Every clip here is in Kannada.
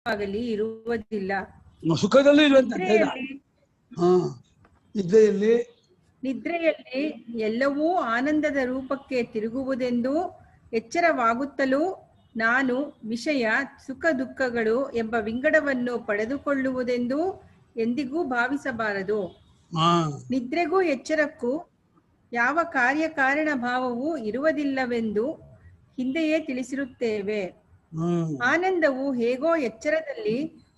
ಆಗಲಿ ಇರುವುದಿಲ್ಲ. ಸುಖದಲ್ಲೂ ಇರುವಂತ ನಿದ್ರೆಯಲ್ಲಿ ಎಲ್ಲವೂ ಆನಂದದ ರೂಪಕ್ಕೆ ತಿರುಗುವುದೆಂದು ಎಚ್ಚರವಾಗುತ್ತಲೂ ನಾನು ವಿಷಯ ಸುಖ ದುಃಖಗಳು ಎಂಬ ವಿಂಗಡವನ್ನು ಪಡೆದುಕೊಳ್ಳುವುದೆಂದು ಎಂದಿಗೂ ಭಾವಿಸಬಾರದು. ನಿದ್ರೆಗೂ ಎಚ್ಚರಕ್ಕೂ ಯಾವ ಕಾರ್ಯಕಾರಣ ಭಾವವೂ ಇರುವುದಿಲ್ಲವೆಂದು ಹಿಂದೆಯೇ ತಿಳಿಸಿರುತ್ತೇವೆ. ಆನಂದವು ಹೇಗೋ ಎಚ್ಚರದಲ್ಲಿ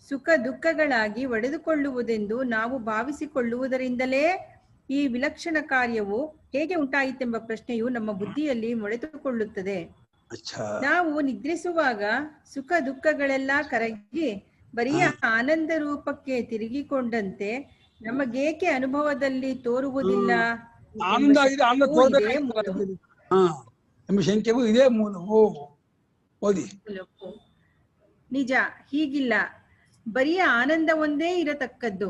ಸುಖ ದುಃಖಗಳಾಗಿ ಒಡೆದುಕೊಳ್ಳುವುದೆಂದು ನಾವು ಭಾವಿಸಿಕೊಳ್ಳುವುದರಿಂದಲೇ ಈ ವಿಲಕ್ಷಣ ಕಾರ್ಯವು ಹೇಗೆ ಉಂಟಾಯಿತೆಂಬ ಪ್ರಶ್ನೆಯು ನಮ್ಮ ಬುದ್ಧಿಯಲ್ಲಿ ಮೊಳೆತುಕೊಳ್ಳುತ್ತದೆ. ನಾವು ನಿದ್ರಿಸುವಾಗ ಸುಖ ದುಃಖಗಳೆಲ್ಲ ಕರಗಿ ಬರಿಯ ಆನಂದ ರೂಪಕ್ಕೆ ತಿರುಗಿಕೊಂಡಂತೆ ನಮಗೇಕೆ ಅನುಭವದಲ್ಲಿ ತೋರುವುದಿಲ್ಲ ಎಂಬ ಶಂಕೆಗೂ ಇದೇ ಮೂಲವು. ಓದಿ. ನಿಜ, ಹೀಗಿಲ್ಲ. ಬರಿಯ ಆನಂದ ಒಂದೇ ಇರತಕ್ಕದ್ದು,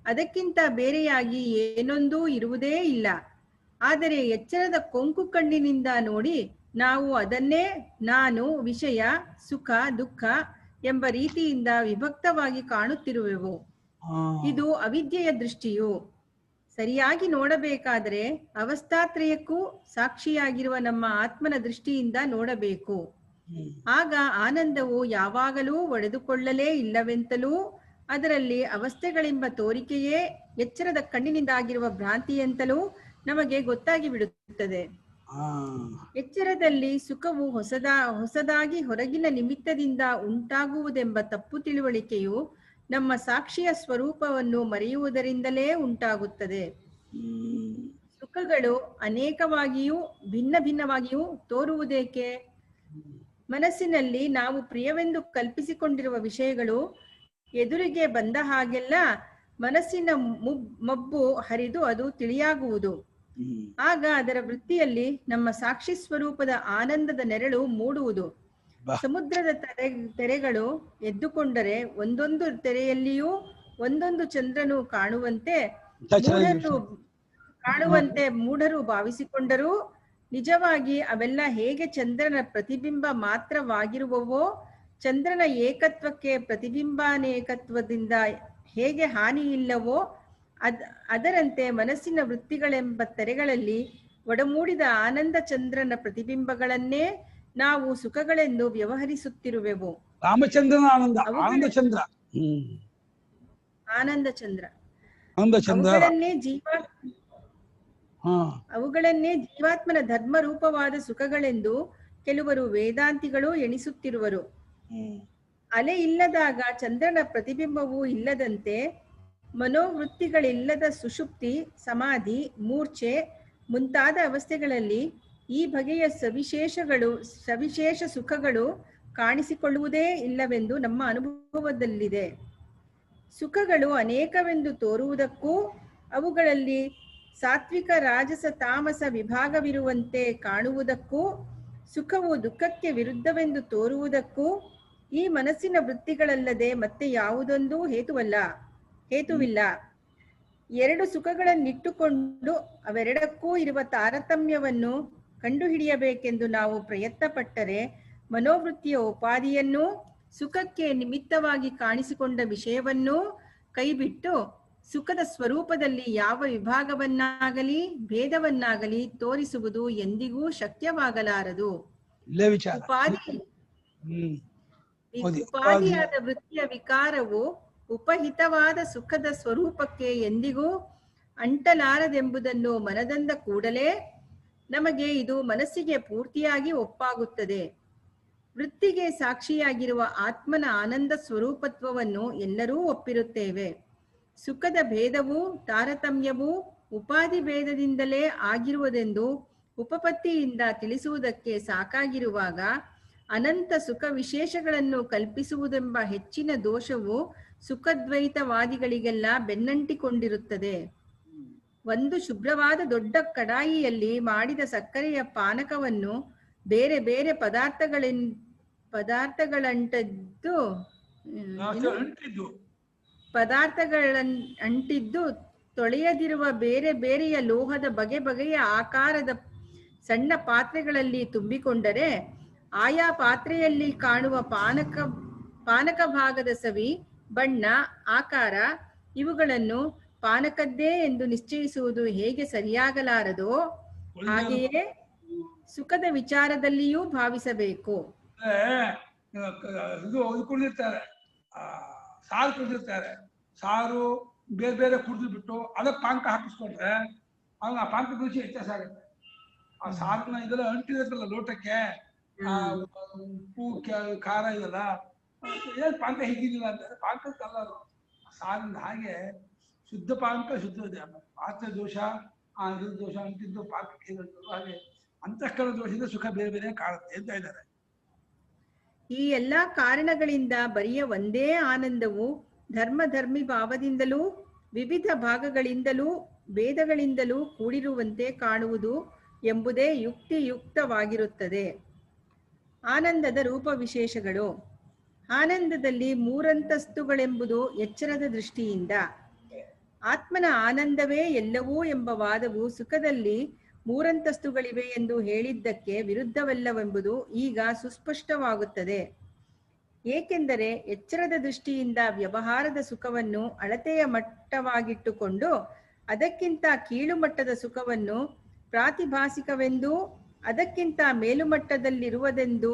ಅದಕ್ಕಿಂತ ಬೇರೆಯಾಗಿ ಏನೊಂದೂ ಇರುವುದೇ ಇಲ್ಲ. ಆದರೆ ಎಚ್ಚರದ ಕೊಂಕು ಕಣ್ಣಿನಿಂದ ನೋಡಿ ನಾವು ಅದನ್ನೇ ನಾನು ವಿಷಯ ಸುಖ ದುಃಖ ಎಂಬ ರೀತಿಯಿಂದ ವಿಭಕ್ತವಾಗಿ ಕಾಣುತ್ತಿರುವೆವು. ಇದು ಅವಿದ್ಯೆಯ ದೃಷ್ಟಿಯು. ಸರಿಯಾಗಿ ನೋಡಬೇಕಾದರೆ ಅವಸ್ಥಾತ್ರಯಕ್ಕೂ ಸಾಕ್ಷಿಯಾಗಿರುವ ನಮ್ಮ ಆತ್ಮನ ದೃಷ್ಟಿಯಿಂದ ನೋಡಬೇಕು. ಆಗ ಆನಂದವು ಯಾವಾಗಲೂ ಒಡೆದುಕೊಳ್ಳಲೇ ಇಲ್ಲವೆಂತಲೂ ಅದರಲ್ಲಿ ಅವಸ್ಥೆಗಳೆಂಬ ತೋರಿಕೆಯೇ ಎಚ್ಚರದ ಕಣ್ಣಿನಿಂದಾಗಿರುವ ಭ್ರಾಂತಿಯಂತಲೂ ನಮಗೆ ಗೊತ್ತಾಗಿ ಬಿಡುತ್ತದೆ. ಎಚ್ಚರದಲ್ಲಿ ಸುಖವು ಹೊಸದಾಗಿ ಹೊರಗಿನ ನಿಮಿತ್ತದಿಂದ ಉಂಟಾಗುವುದೆಂಬ ತಪ್ಪು ತಿಳುವಳಿಕೆಯು ನಮ್ಮ ಸಾಕ್ಷಿಯ ಸ್ವರೂಪವನ್ನು ಮರೆಯುವುದರಿಂದಲೇ ಉಂಟಾಗುತ್ತದೆ. ಸುಖಗಳು ಅನೇಕವಾಗಿಯೂ ಭಿನ್ನ ಭಿನ್ನವಾಗಿಯೂ ತೋರುವುದೇಕೆ? ಮನಸ್ಸಿನಲ್ಲಿ ನಾವು ಪ್ರಿಯವೆಂದು ಕಲ್ಪಿಸಿಕೊಂಡಿರುವ ವಿಷಯಗಳು ಎದುರಿಗೆ ಬಂದ ಹಾಗೆಲ್ಲ ಮನಸ್ಸಿನ ಮಬ್ಬು ಹರಿದು ಅದು ತಿಳಿಯಾಗುವುದು. ಆಗ ಅದರ ವೃತ್ತಿಯಲ್ಲಿ ನಮ್ಮ ಸಾಕ್ಷಿ ಸ್ವರೂಪದ ಆನಂದದ ನೆರಳು ಮೂಡುವುದು. ಸಮುದ್ರದ ತೆರೆಗಳು ಎದ್ದುಕೊಂಡರೆ ಒಂದೊಂದು ತೆರೆಯಲ್ಲಿಯೂ ಒಂದೊಂದು ಚಂದ್ರನು ಕಾಣುವಂತೆ ಮೂಢರು ಭಾವಿಸಿಕೊಂಡರೂ ನಿಜವಾಗಿ ಅವೆಲ್ಲ ಹೇಗೆ ಚಂದ್ರನ ಪ್ರತಿಬಿಂಬ ಮಾತ್ರವಾಗಿರುವವೋ, ಚಂದ್ರನ ಏಕತ್ವಕ್ಕೆ ಪ್ರತಿಬಿಂಬಾನೇಕತ್ವದಿಂದ ಹೇಗೆ ಹಾನಿ ಇಲ್ಲವೋ ಅದರಂತೆ ಮನಸ್ಸಿನ ವೃತ್ತಿಗಳೆಂಬ ತೆರೆಗಳಲ್ಲಿ ಒಡಮೂಡಿದ ಆನಂದ ಚಂದ್ರನ ಪ್ರತಿಬಿಂಬಗಳನ್ನೇ ನಾವು ಸುಖಗಳೆಂದು ವ್ಯವಹರಿಸುತ್ತಿರುವೆವು. ರಾಮಚಂದ್ರನ ಆನಂದ ಚಂದ್ರ ಅವುಗಳನ್ನೇ ಜೀವಾತ್ಮನ ಧರ್ಮ ರೂಪವಾದ ಸುಖಗಳೆಂದು ಕೆಲವರು ವೇದಾಂತಿಗಳು ಎಣಿಸುತ್ತಿರುವರು. ಅಲೆ ಇಲ್ಲದಾಗ ಚಂದ್ರನ ಪ್ರತಿಬಿಂಬವೂ ಇಲ್ಲದಂತೆ ಮನೋವೃತ್ತಿಗಳಿಲ್ಲದ ಸುಷುಪ್ತಿ, ಸಮಾಧಿ, ಮೂರ್ಛೆ ಮುಂತಾದ ಅವಸ್ಥೆಗಳಲ್ಲಿ ಈ ಬಗೆಯ ಸವಿಶೇಷ ಸುಖಗಳು ಕಾಣಿಸಿಕೊಳ್ಳುವುದೇ ಇಲ್ಲವೆಂದು ನಮ್ಮ ಅನುಭವದಲ್ಲಿದೆ. ಸುಖಗಳು ಅನೇಕವೆಂದು ತೋರುವುದಕ್ಕೂ ಅವುಗಳಲ್ಲಿ ಸಾತ್ವಿಕ ರಾಜಸ ತಾಮಸ ವಿಭಾಗವಿರುವಂತೆ ಕಾಣುವುದಕ್ಕೂ ಸುಖವು ದುಃಖಕ್ಕೆ ವಿರುದ್ಧವೆಂದು ತೋರುವುದಕ್ಕೂ ಈ ಮನಸ್ಸಿನ ವೃತ್ತಿಗಳಲ್ಲದೆ ಮತ್ತೆ ಯಾವುದೊಂದು ಹೇತುವಿಲ್ಲ. ಎರಡು ಸುಖಗಳನ್ನಿಟ್ಟುಕೊಂಡು ಅವೆರಡಕ್ಕೂ ಇರುವ ತಾರತಮ್ಯವನ್ನು ಕಂಡುಹಿಡಿಯಬೇಕೆಂದು ನಾವು ಪ್ರಯತ್ನಪಟ್ಟರೆ ಮನೋವೃತ್ತಿಯ ಉಪಾಧಿಯನ್ನೂ ಸುಖಕ್ಕೆ ನಿಮಿತ್ತವಾಗಿ ಕಾಣಿಸಿಕೊಂಡ ವಿಷಯವನ್ನೂ ಕೈಬಿಟ್ಟು ಸುಖದ ಸ್ವರೂಪದಲ್ಲಿ ಯಾವ ವಿಭಾಗವನ್ನಾಗಲಿ ಭೇದವನ್ನಾಗಲಿ ತೋರಿಸುವುದು ಎಂದಿಗೂ ಶಕ್ಯವಾಗಲಾರದು. ಉಪಾಧಿಯಾದ ವೃತ್ತಿಯ ವಿಕಾರವು ಉಪಹಿತವಾದ ಸುಖದ ಸ್ವರೂಪಕ್ಕೆ ಎಂದಿಗೂ ಅಂಟಲಾರದೆಂಬುದನ್ನು ಮನದಂದ ಕೂಡಲೇ ನಮಗೆ ಇದು ಮನಸ್ಸಿಗೆ ಪೂರ್ತಿಯಾಗಿ ಒಪ್ಪಾಗುತ್ತದೆ. ವೃತ್ತಿಗೆ ಸಾಕ್ಷಿಯಾಗಿರುವ ಆತ್ಮನ ಆನಂದ ಸ್ವರೂಪತ್ವವನ್ನು ಎಲ್ಲರೂ ಒಪ್ಪಿರುತ್ತೇವೆ. ಸುಖದ ಭೇದವೂ ತಾರತಮ್ಯವೂ ಉಪಾಧಿ ಭೇದದಿಂದಲೇ ಆಗಿರುವುದೆಂದು ಉಪಪತ್ತಿಯಿಂದ ತಿಳಿಸುವುದಕ್ಕೆ ಸಾಕಾಗಿರುವಾಗ ಅನಂತ ಸುಖ ವಿಶೇಷಗಳನ್ನು ಕಲ್ಪಿಸುವುದೆಂಬ ಹೆಚ್ಚಿನ ದೋಷವು ಸುಖದ್ವೈತವಾದಿಗಳಿಗೆಲ್ಲ ಬೆನ್ನಂಟಿಕೊಂಡಿರುತ್ತದೆ. ಒಂದು ಶುಭ್ರವಾದ ದೊಡ್ಡ ಕಡಾಯಿಯಲ್ಲಿ ಮಾಡಿದ ಸಕ್ಕರೆಯ ಪಾನಕವನ್ನು ಬೇರೆ ಬೇರೆ ಪದಾರ್ಥಗಳಂಟಿದ್ದು ತೊಳೆಯದಿರುವ ಬೇರೆ ಬೇರೆಯ ಲೋಹದ ಬಗೆ ಬಗೆಯ ಆಕಾರದ ಸಣ್ಣ ಪಾತ್ರೆಗಳಲ್ಲಿ ತುಂಬಿಕೊಂಡರೆ ಆಯಾ ಪಾತ್ರೆಯಲ್ಲಿ ಕಾಣುವ ಪಾನಕ ಭಾಗದ ಸವಿ, ಬಣ್ಣ, ಆಕಾರ ಇವುಗಳನ್ನು ಪಾನಕದ್ದೇ ಎಂದು ನಿಶ್ಚಯಿಸುವುದು ಹೇಗೆ ಸರಿಯಾಗಲಾರದೋ ಹಾಗೆಯೇ ಸುಖದ ವಿಚಾರದಲ್ಲಿಯೂ ಭಾವಿಸಬೇಕು. ಇದು ಉಳ್ಕೊಂಡಿರ್ತಾರೆ, ಸಾರು ಕುಡಿದಿರ್ತಾರೆ, ಸಾರು ಬೇರೆ ಬೇರೆ ಕುಡಿದು ಬಿಟ್ಟು ಅದಕ್ಕೆ ಪಾನಕ ಹಾಕಿಸ್ಕೊಂಡ್ರೆ ಅವಾಗ ಆ ಪಾನಕದ ರುಚಿ ವ್ಯತ್ಯಾಸ ಆಗುತ್ತೆ. ಆ ಸಾರಿನ ಇದೆಲ್ಲ ಅಂಟಿರುತ್ತಲ್ಲ ಲೋಟಕ್ಕೆ, ಉಪ್ಪು ಖಾರ ಇದೆಲ್ಲ, ಏನ್ ಪಾನಕ ಹೀಗಿಲ್ಲ ಅಂತಂದ್ರೆ ಪಾನಕಕ್ಕಲ್ಲ ಅದು ಸಾರಿನ. ಹಾಗೆ ಶುದ್ಧ ಪಾನಕ ಶುದ್ಧ ಇದೆ, ಪಾತ್ರ ದೋಷ ಆ ದೋಷ ಅಂತಿದ್ದು ಪಾನಕಕ್ಕೆ ಹಾಗೆ ಅಂತಃಕರಣ ದೋಷದಿಂದ ಸುಖ ಬೇರೆ ಬೇರೆ ಕಾಣುತ್ತೆ ಅಂತ ಇದ್ದಾರೆ. ಈ ಎಲ್ಲಾ ಕಾರಣಗಳಿಂದ ಬರಿಯ ಒಂದೇ ಆನಂದವು ಧರ್ಮಧರ್ಮಿ ಭಾವದಿಂದಲೂ ವಿವಿಧ ಭಾಗಗಳಿಂದಲೂ ಭೇದಗಳಿಂದಲೂ ಕೂಡಿರುವಂತೆ ಕಾಣುವುದು ಎಂಬುದೇ ಯುಕ್ತಿಯುಕ್ತವಾಗಿರುತ್ತದೆ. ಆನಂದದ ರೂಪ ವಿಶೇಷಗಳು. ಆನಂದದಲ್ಲಿ ಮೂರಂತಸ್ತುಗಳೆಂಬುದು ಎಚ್ಚರದ ದೃಷ್ಟಿಯಿಂದ. ಆತ್ಮನ ಆನಂದವೇ ಎಲ್ಲವೂ ಎಂಬ ವಾದವು ಸುಖದಲ್ಲಿ ಮೂರಂತಸ್ತುಗಳಿವೆ ಎಂದು ಹೇಳಿದ್ದಕ್ಕೆ ವಿರುದ್ಧವಲ್ಲವೆಂಬುದು ಈಗ ಸುಸ್ಪಷ್ಟವಾಗುತ್ತದೆ. ಏಕೆಂದರೆ ಎಚ್ಚರದ ದೃಷ್ಟಿಯಿಂದ ವ್ಯವಹಾರದ ಸುಖವನ್ನು ಅಳತೆಯ ಮಟ್ಟವಾಗಿಟ್ಟುಕೊಂಡು ಅದಕ್ಕಿಂತ ಕೀಳು ಮಟ್ಟದ ಸುಖವನ್ನು ಪ್ರಾತಿಭಾಸಿಕವೆಂದೂ ಅದಕ್ಕಿಂತ ಮೇಲುಮಟ್ಟದಲ್ಲಿರುವುದೆಂದು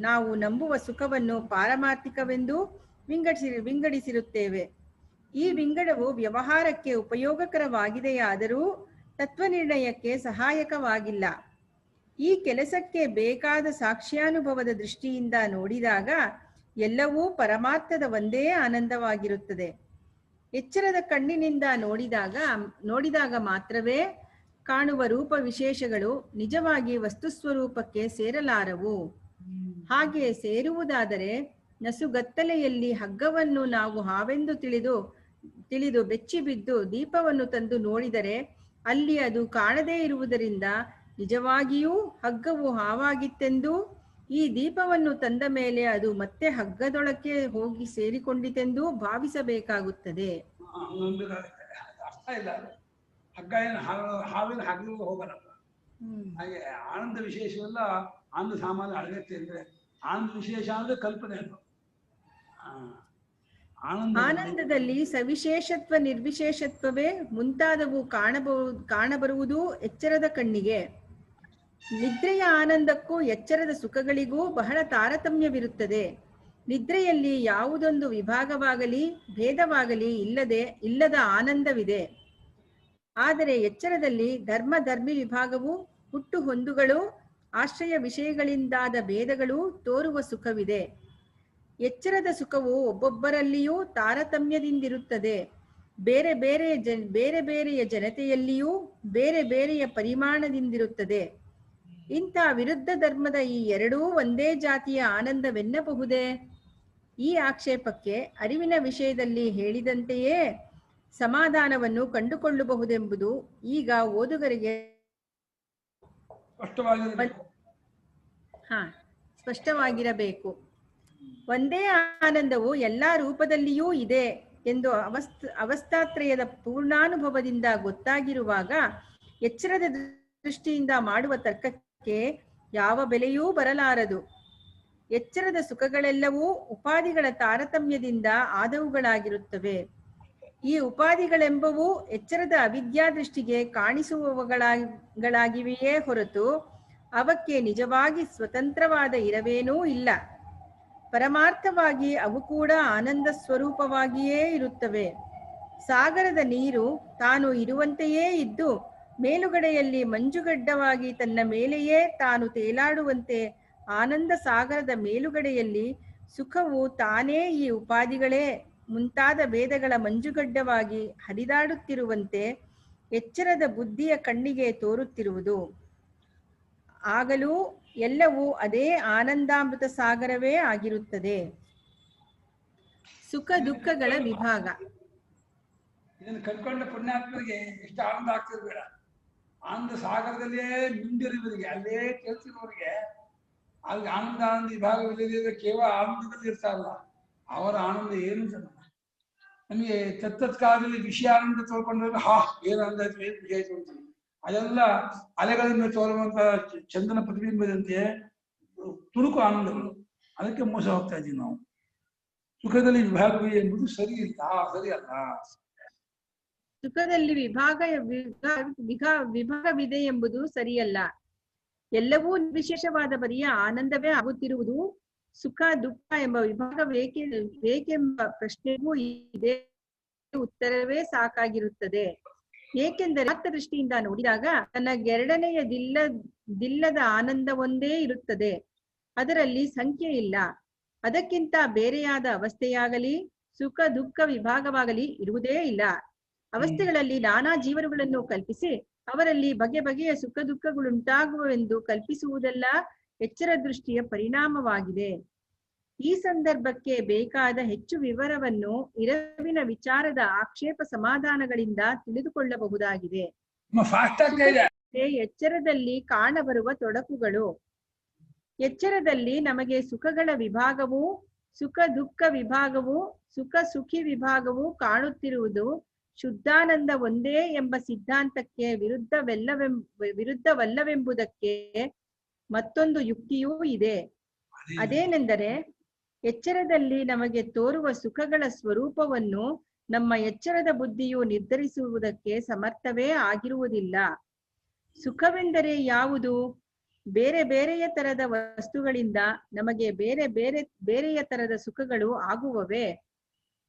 ನಾವು ನಂಬುವ ಸುಖವನ್ನು ಪಾರಮಾರ್ಥಿಕವೆಂದೂ ವಿಂಗಡಿಸಿರುತ್ತೇವೆ. ಈ ವಿಂಗಡವು ವ್ಯವಹಾರಕ್ಕೆ ಉಪಯೋಗಕರವಾಗಿದೆಯಾದರೂ ತತ್ವನಿರ್ಣಯಕ್ಕೆ ಸಹಾಯಕವಾಗಿಲ್ಲ. ಈ ಕೆಲಸಕ್ಕೆ ಬೇಕಾದ ಸಾಕ್ಷ್ಯಾನುಭವದ ದೃಷ್ಟಿಯಿಂದ ನೋಡಿದಾಗ ಎಲ್ಲವೂ ಪರಮಾರ್ಥದ ಒಂದೇ ಆನಂದವಾಗಿರುತ್ತದೆ. ಎಚ್ಚರದ ಕಣ್ಣಿನಿಂದ ನೋಡಿದಾಗ ಮಾತ್ರವೇ ಕಾಣುವ ರೂಪ ವಿಶೇಷಗಳು ನಿಜವಾಗಿ ವಸ್ತುಸ್ವರೂಪಕ್ಕೆ ಸೇರಲಾರವು. ಹಾಗೆ ಸೇರುವುದಾದರೆ ನಸುಗತ್ತಲೆಯಲ್ಲಿ ಹಗ್ಗವನ್ನು ನಾವು ಹಾವೆಂದು ತಿಳಿದು ಬೆಚ್ಚಿಬಿದ್ದು ದೀಪವನ್ನು ತಂದು ನೋಡಿದರೆ ಅಲ್ಲಿ ಅದು ಕಾಣದೇ ಇರುವುದರಿಂದ ನಿಜವಾಗಿಯೂ ಹಗ್ಗವು ಹಾವಾಗಿತ್ತೆಂದು, ಈ ದೀಪವನ್ನು ತಂದ ಮೇಲೆ ಅದು ಮತ್ತೆ ಹಗ್ಗದೊಳಕ್ಕೆ ಹೋಗಿ ಸೇರಿಕೊಂಡಿತೆಂದು ಭಾವಿಸಬೇಕಾಗುತ್ತದೆ. ಅರ್ಥ ಇಲ್ಲ, ಹಗ್ಗ ಏನು ಹಾವಿನ ಹಗ್ಗ ಹೋಗಲ್ಲ. ಹಾಗೆ ಆನಂದ ವಿಶೇಷವೆಲ್ಲ ಆನಂದ ಸಾಮಾನ್ಯ ಅಳಗತ್ತೆ ಅಂದ್ರೆ ಆನಂದ ವಿಶೇಷ ಅಂದ್ರೆ ಕಲ್ಪನೆ ಅದು. ಆನಂದದಲ್ಲಿ ಸವಿಶೇಷತ್ವ ನಿರ್ವಿಶೇಷತ್ವವೇ ಮುಂತಾದವು ಕಾಣಬರುವುದು ಎಚ್ಚರದ ಕಣ್ಣಿಗೆ. ನಿದ್ರೆಯ ಆನಂದಕ್ಕೂ ಎಚ್ಚರದ ಸುಖಗಳಿಗೂ ಬಹಳ ತಾರತಮ್ಯವಿರುತ್ತದೆ. ನಿದ್ರೆಯಲ್ಲಿ ಯಾವುದೊಂದು ವಿಭಾಗವಾಗಲಿ ಭೇದವಾಗಲಿ ಇಲ್ಲದ ಆನಂದವಿದೆ. ಆದರೆ ಎಚ್ಚರದಲ್ಲಿ ಧರ್ಮಧರ್ಮಿ ವಿಭಾಗವು ಹುಟ್ಟು ಹೊಂದುಗಳು ಆಶ್ರಯ ವಿಷಯಗಳಿಂದಾದ ಭೇದಗಳು ತೋರುವ ಸುಖವಿದೆ. ಎಚ್ಚರದ ಸುಖವು ಒಬ್ಬೊಬ್ಬರಲ್ಲಿಯೂ ತಾರತಮ್ಯದಿಂದಿರುತ್ತದೆ. ಬೇರೆ ಬೇರೆಯ ಜನತೆಯಲ್ಲಿಯೂ ಬೇರೆ ಬೇರೆಯ ಪರಿಮಾಣದಿಂದಿರುತ್ತದೆ. ಇಂಥ ವಿರುದ್ಧ ಧರ್ಮದ ಈ ಎರಡೂ ಒಂದೇ ಜಾತಿಯ ಆನಂದವೆನ್ನಬಹುದೇ? ಈ ಆಕ್ಷೇಪಕ್ಕೆ ಅರಿವಿನ ವಿಷಯದಲ್ಲಿ ಹೇಳಿದಂತೆಯೇ ಸಮಾಧಾನವನ್ನು ಕಂಡುಕೊಳ್ಳಬಹುದೆಂಬುದು ಈಗ ಓದುಗರಿಗೆ ಸ್ಪಷ್ಟವಾಗಿರಬೇಕು. ಒಂದೇ ಆನಂದವು ಎಲ್ಲಾ ರೂಪದಲ್ಲಿಯೂ ಇದೆ ಎಂದು ಅವಸ್ಥಾತ್ರಯದ ಪೂರ್ಣಾನುಭವದಿಂದ ಗೊತ್ತಾಗಿರುವಾಗ ಎಚ್ಚರದ ದೃಷ್ಟಿಯಿಂದ ಮಾಡುವ ತರ್ಕಕ್ಕೆ ಯಾವ ಬೆಲೆಯೂ ಬರಲಾರದು. ಎಚ್ಚರದ ಸುಖಗಳೆಲ್ಲವೂ ಉಪಾಧಿಗಳ ತಾರತಮ್ಯದಿಂದ ಆದವುಗಳಾಗಿರುತ್ತವೆ. ಈ ಉಪಾಧಿಗಳೆಂಬವು ಎಚ್ಚರದ ಅವಿದ್ಯಾ ದೃಷ್ಟಿಗೆ ಕಾಣಿಸುವವುಗಳಾಗಿವೆಯೇ ಹೊರತು ಅವಕ್ಕೆ ನಿಜವಾಗಿ ಸ್ವತಂತ್ರವಾದ ಇರವೇನೂ ಇಲ್ಲ. ಪರಮಾರ್ಥವಾಗಿ ಅವು ಕೂಡ ಆನಂದ ಸ್ವರೂಪವಾಗಿಯೇ ಇರುತ್ತವೆ. ಸಾಗರದ ನೀರು ತಾನು ಇರುವಂತೆಯೇ ಇದ್ದು ಮೇಲುಗಡೆಯಲ್ಲಿ ಮಂಜುಗಡ್ಡವಾಗಿ ತನ್ನ ಮೇಲೆಯೇ ತಾನು ತೇಲಾಡುವಂತೆ ಆನಂದ ಸಾಗರದ ಮೇಲುಗಡೆಯಲ್ಲಿ ಸುಖವು ತಾನೇ ಈ ಉಪಾಧಿಗಳೇ ಮುಂತಾದ ಭೇದಗಳ ಮಂಜುಗಡ್ಡವಾಗಿ ಹರಿದಾಡುತ್ತಿರುವಂತೆ ಎಚ್ಚರದ ಬುದ್ಧಿಯ ಕಣ್ಣಿಗೆ ತೋರುತ್ತಿರುವುದು. ಆಗಲೂ ಎಲ್ಲವೂ ಅದೇ ಆನಂದಾಮೃತ ಸಾಗರವೇ ಆಗಿರುತ್ತದೆ. ಸುಖ ದುಃಖಗಳ ವಿಭಾಗ. ಇದನ್ನು ಕಲ್ಕೊಂಡ ಪುಣ್ಯಾತ್ಮರಿಗೆ ಎಷ್ಟು ಆನಂದ ಆಗ್ತಿರ್ಬೇಡ. ಆನಂದ ಸಾಗರದಲ್ಲೇ ಮಿಂದಿರುವವರಿಗೆ, ಅಲ್ಲೇ ಕೇಳ್ತಿರೋರಿಗೆ ಅಲ್ಲಿ ಆನಂದ ವಿಭಾಗವಿಲ್ಲದೆ ಕೇವಲ ಆನಂದದಲ್ಲಿ ಇರ್ತಾರಲ್ಲ, ಅವರ ಆನಂದ ಏನು ಚೆನ್ನಾಗ. ನಮಗೆ ತತ್ತತ್ಕಾಲದಲ್ಲಿ ವಿಷಯ ಆನಂದ ತೋರ್ಕೊಂಡ್ರೆ ಏನು ಆನಂದ ಆಯ್ತು, ಏನು ಖುಷಿ ಆಯ್ತು ಅಂತೀವಿ. ಅದೆಲ್ಲ ಅಲೆಗಳಿಂದ ತೋರುವಂತ ಚಂದನ ಪ್ರತಿಬಿಂಬದಂತೆ ತುಣುಕು ಆನಂದಗಳು. ಅದಕ್ಕೆ ಮೋಸ ಹೋಗ್ತಾ ಇದ್ದೀವಿ ನಾವು. ಸುಖದಲ್ಲಿ ವಿಭಾಗವೇ ಎಂಬುದು ಸರಿ ಇಲ್ಲ, ಸರಿಯಲ್ಲ. ಸುಖದಲ್ಲಿ ವಿಭಾಗವಿದೆ ಎಂಬುದು ಸರಿಯಲ್ಲ. ಎಲ್ಲವೂ ವಿಶೇಷವಾದ ಬರಿಯ ಆನಂದವೇ ಆಗುತ್ತಿರುವುದು. ಸುಖ ದುಃಖ ಎಂಬ ವಿಭಾಗ ಬೇಕೆಂಬ ಪ್ರಶ್ನೆಗೂ ಇದೇ ಉತ್ತರವೇ ಸಾಕಾಗಿರುತ್ತದೆ. ಏಕೆಂದರೆ ದೃಷ್ಟಿಯಿಂದ ನೋಡಿದಾಗ ತನ್ನ ದಿಲ್ಲದ ಆನಂದ ಒಂದೇ ಇರುತ್ತದೆ. ಅದರಲ್ಲಿ ಸಂಖ್ಯೆ ಇಲ್ಲ. ಅದಕ್ಕಿಂತ ಬೇರೆಯಾದ ಅವಸ್ಥೆಯಾಗಲಿ ಸುಖ ದುಃಖ ವಿಭಾಗವಾಗಲಿ ಇರುವುದೇ ಇಲ್ಲ. ಅವಸ್ಥೆಗಳಲ್ಲಿ ನಾನಾ ಜೀವನಗಳನ್ನು ಕಲ್ಪಿಸಿ ಅವರಲ್ಲಿ ಬಗೆ ಬಗೆಯ ಸುಖ ದುಃಖಗಳುಂಟಾಗುವೆಂದು ಕಲ್ಪಿಸುವುದೆಲ್ಲ ಎಚ್ಚರ ದೃಷ್ಟಿಯ ಪರಿಣಾಮವಾಗಿದೆ. ಈ ಸಂದರ್ಭಕ್ಕೆ ಬೇಕಾದ ಹೆಚ್ಚು ವಿವರವನ್ನು ಇರವಿನ ವಿಚಾರದ ಆಕ್ಷೇಪ ಸಮಾಧಾನಗಳಿಂದ ತಿಳಿದುಕೊಳ್ಳಬಹುದಾಗಿದೆ. ಎಚ್ಚರದಲ್ಲಿ ಕಾಣಬರುವ ತೊಡಕುಗಳು. ಎಚ್ಚರದಲ್ಲಿ ನಮಗೆ ಸುಖಗಳ ವಿಭಾಗವೂ ಸುಖ ದುಃಖ ವಿಭಾಗವೂ ಸುಖ ಸುಖಿ ವಿಭಾಗವೂ ಕಾಣುತ್ತಿರುವುದು ಶುದ್ಧಾನಂದ ಒಂದೇ ಎಂಬ ಸಿದ್ಧಾಂತಕ್ಕೆ ವಿರುದ್ಧವಲ್ಲವೆಂಬುದಕ್ಕೆ ಮತ್ತೊಂದು ಯುಕ್ತಿಯೂ ಇದೆ. ಅದೇನೆಂದರೆ, ಎಚ್ಚರದಲ್ಲಿ ನಮಗೆ ತೋರುವ ಸುಖಗಳ ಸ್ವರೂಪವನ್ನು ನಮ್ಮ ಎಚ್ಚರದ ಬುದ್ಧಿಯು ನಿರ್ಧರಿಸುವುದಕ್ಕೆ ಸಮರ್ಥವೇ ಆಗಿರುವುದಿಲ್ಲ. ಸುಖವೆಂದರೆ ಯಾವುದು? ಬೇರೆ ಬೇರೆಯ ತರದ ವಸ್ತುಗಳಿಂದ ನಮಗೆ ಬೇರೆಯ ತರದ ಸುಖಗಳು ಆಗುವವೇ?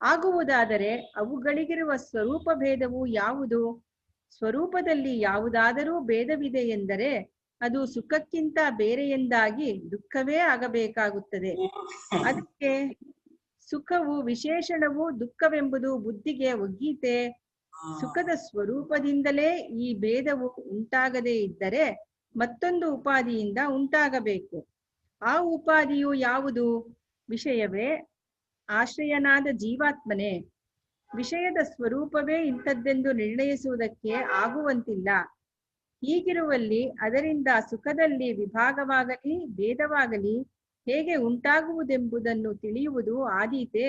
ಆಗುವುದಾದರೆ ಅವುಗಳಿಗಿರುವ ಸ್ವರೂಪ ಭೇದವು ಯಾವುದು? ಸ್ವರೂಪದಲ್ಲಿ ಯಾವುದಾದರೂ ಭೇದವಿದೆ ಎಂದರೆ ಅದು ಸುಖಕ್ಕಿಂತ ಬೇರೆಯೆಂದಾಗಿ ದುಃಖವೇ ಆಗಬೇಕಾಗುತ್ತದೆ. ಅದಕ್ಕೆ ಸುಖವು ವಿಶೇಷಣವು, ದುಃಖವೆಂಬುದು ಬುದ್ಧಿಗೆ ಒಗ್ಗೀತೆ. ಸುಖದ ಸ್ವರೂಪದಿಂದಲೇ ಈ ಭೇದವು ಉಂಟಾಗದೇ ಇದ್ದರೆ ಮತ್ತೊಂದು ಉಪಾದಿಯಿಂದ ಉಂಟಾಗಬೇಕು. ಆ ಉಪಾದಿಯು ಯಾವುದು? ವಿಷಯವೇ? ಆಶ್ರಯನಾದ ಜೀವಾತ್ಮನೇ? ವಿಷಯದ ಸ್ವರೂಪವೇ ಇಂಥದ್ದೆಂದು ನಿರ್ಣಯಿಸುವುದಕ್ಕೆ ಆಗುವಂತಿಲ್ಲ. ಹೀಗಿರುವಲ್ಲಿ ಅದರಿಂದ ಸುಖದಲ್ಲಿ ವಿಭಾಗವಾಗಲಿ ಭೇದವಾಗಲಿ ಹೇಗೆ ಉಂಟಾಗುವುದೆಂಬುದನ್ನು ತಿಳಿಯುವುದು ಆದೀತೆ.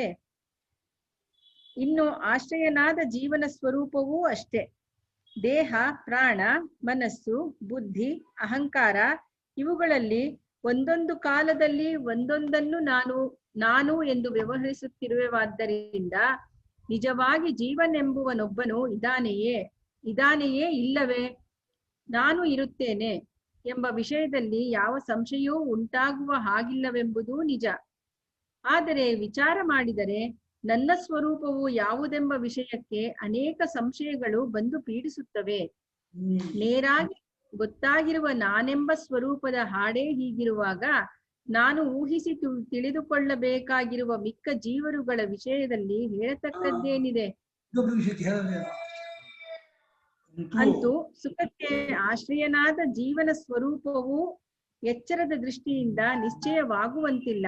ಇನ್ನು ಆಶ್ರಯನಾದ ಜೀವನ ಸ್ವರೂಪವೂ ಅಷ್ಟೇ. ದೇಹ, ಪ್ರಾಣ, ಮನಸ್ಸು, ಬುದ್ಧಿ, ಅಹಂಕಾರ ಇವುಗಳಲ್ಲಿ ಒಂದೊಂದು ಕಾಲದಲ್ಲಿ ಒಂದೊಂದನ್ನು ನಾನು ಎಂದು ವ್ಯವಹರಿಸುತ್ತಿರುವೆವಾದ್ದರಿಂದ ನಿಜವಾಗಿ ಜೀವನೆಂಬುವನೊಬ್ಬನು ಇದಾನೆಯೇ ಇಲ್ಲವೇ? ನಾನು ಇರುತ್ತೇನೆ ಎಂಬ ವಿಷಯದಲ್ಲಿ ಯಾವ ಸಂಶಯವೂ ಉಂಟಾಗುವ ಹಾಗಿಲ್ಲವೆಂಬುದು ನಿಜ. ಆದರೆ ವಿಚಾರ ಮಾಡಿದರೆ ನನ್ನ ಸ್ವರೂಪವು ಯಾವುದೆಂಬ ವಿಷಯಕ್ಕೆ ಅನೇಕ ಸಂಶಯಗಳು ಬಂದು ಪೀಡಿಸುತ್ತವೆ. ನೇರಾಗಿ ಗೊತ್ತಾಗಿರುವ ನಾನೆಂಬ ಸ್ವರೂಪದ ಹಾಡೇ ಹೀಗಿರುವಾಗ ನಾನು ಊಹಿಸಿ ತಿಳಿದುಕೊಳ್ಳಬೇಕಾಗಿರುವ ಮಿಕ್ಕ ಜೀವರುಗಳ ವಿಷಯದಲ್ಲಿ ಹೇಳತಕ್ಕದ್ದೇನಿದೆ? ಅಂತೂ ಸುಖಕ್ಕೆ ಆಶ್ರಯನಾದ ಜೀವನ ಸ್ವರೂಪವು ಎಚ್ಚರದ ದೃಷ್ಟಿಯಿಂದ ನಿಶ್ಚಯವಾಗುವಂತಿಲ್ಲ.